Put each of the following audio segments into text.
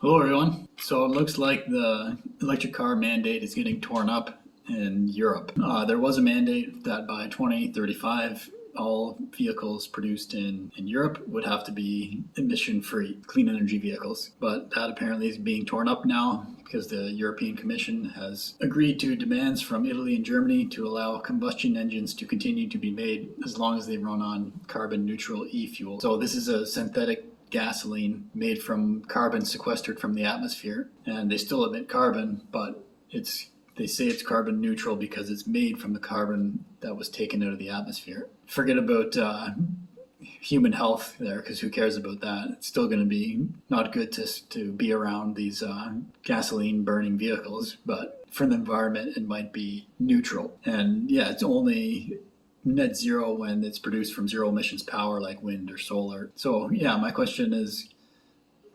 Hello, everyone. So it looks like the electric car mandate is getting torn up in Europe. There was a mandate that by 2035, all vehicles produced in Europe would have to be emission-free, clean energy vehicles. But that apparently is being torn up now because the European Commission has agreed to demands from Italy and Germany to allow combustion engines to continue to be made as long as they run on carbon neutral e-fuel. So this is a synthetic gasoline made from carbon sequestered from the atmosphere, and they still emit carbon, but they say it's carbon neutral because it's made from the carbon that was taken out of the atmosphere. Forget about human health there, because who cares about that? It's still going to be not good to be around these gasoline burning vehicles, but for the environment it might be neutral. And yeah, it's only net zero when it's produced from zero emissions power like wind or solar. So yeah, my question is,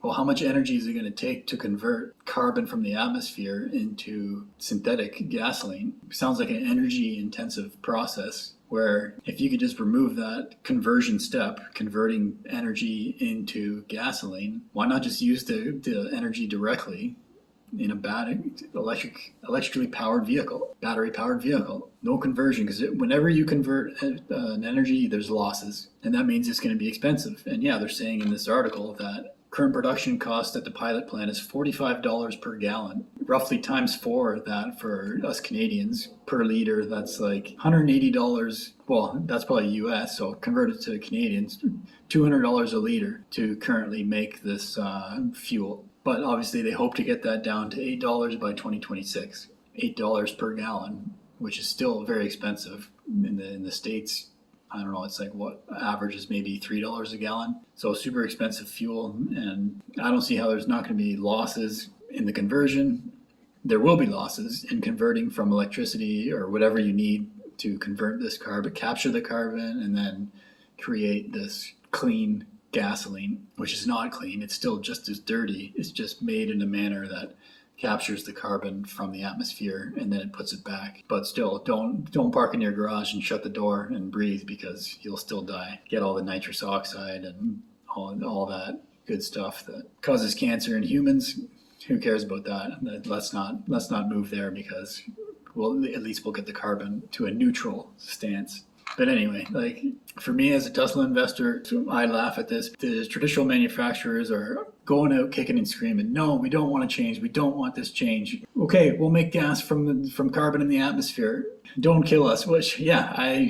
well, how much energy is it going to take to convert carbon from the atmosphere into synthetic gasoline? It sounds like an energy intensive process, where if you could just remove that conversion step, converting energy into gasoline, why not just use the energy directly in a electrically powered vehicle, battery powered vehicle? No conversion, because whenever you convert an energy, there's losses, and that means it's going to be expensive. And yeah, they're saying in this article that current production cost at the pilot plant is $45 per gallon, roughly times 4 that for us Canadians per liter. That's like $180. Well, that's probably US, so converted to Canadians, $200 a liter to currently make this fuel. But obviously they hope to get that down to $8 by 2026. $8 per gallon, which is still very expensive. In the States, I don't know, it's like what average is maybe $3 a gallon. So super expensive fuel, and I don't see how there's not going to be losses in the conversion. There will be losses in converting from electricity or whatever you need to convert this carbon, capture the carbon, and then create this clean gasoline, which is not clean. It's still just as dirty. It's just made in a manner that captures the carbon from the atmosphere and then it puts it back. But still, don't park in your garage and shut the door and breathe, because you'll still die. Get all the nitrous oxide and all that good stuff that causes cancer in humans. Who cares about that? Let's not move there, because at least we'll get the carbon to a neutral stance. But anyway, like for me as a Tesla investor, I laugh at this. The traditional manufacturers are going out kicking and screaming, no, we don't want to change. We don't want this change. Okay, we'll make gas from carbon in the atmosphere. Don't kill us. Which, yeah, I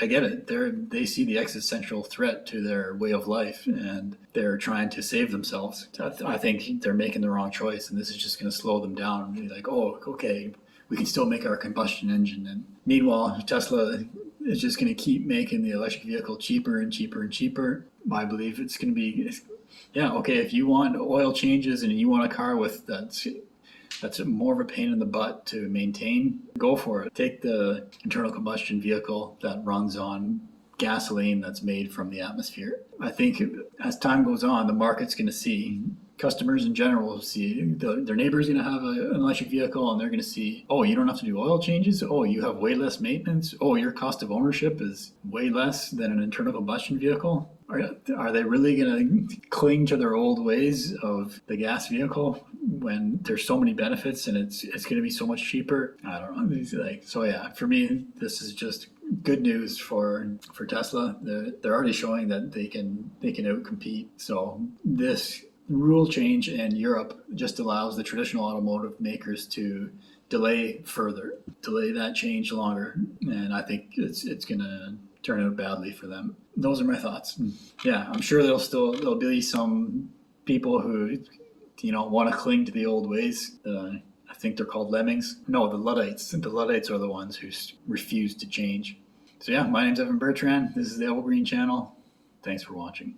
get it. They see the existential threat to their way of life, and they're trying to save themselves. I think they're making the wrong choice, and this is just going to slow them down. And be like, oh, okay, we can still make our combustion engine. And meanwhile, Tesla is just going to keep making the electric vehicle cheaper and cheaper and cheaper. I believe it's going to be, yeah, okay, if you want oil changes and you want a car that's more of a pain in the butt to maintain, go for it. Take the internal combustion vehicle that runs on gasoline that's made from the atmosphere. I think as time goes on, the market's going to see, customers in general will see, their neighbor's going to have an electric vehicle, and they're going to see, oh, you don't have to do oil changes. Oh, you have way less maintenance. Oh, your cost of ownership is way less than an internal combustion vehicle. Are they really going to cling to their old ways of the gas vehicle when there's so many benefits and it's going to be so much cheaper? I don't know. So yeah, for me, this is just good news for Tesla. They're already showing that they can outcompete. So this rule change in Europe just allows the traditional automotive makers to delay that change longer, and I think it's going to turn out badly for them. Those are my thoughts. Yeah, I'm sure there'll be some people who want to cling to the old ways. I think they're called lemmings. No, the Luddites. The Luddites are the ones who refuse to change. So yeah, my name's Evan Bertrand. This is the Evergreen Channel. Thanks for watching.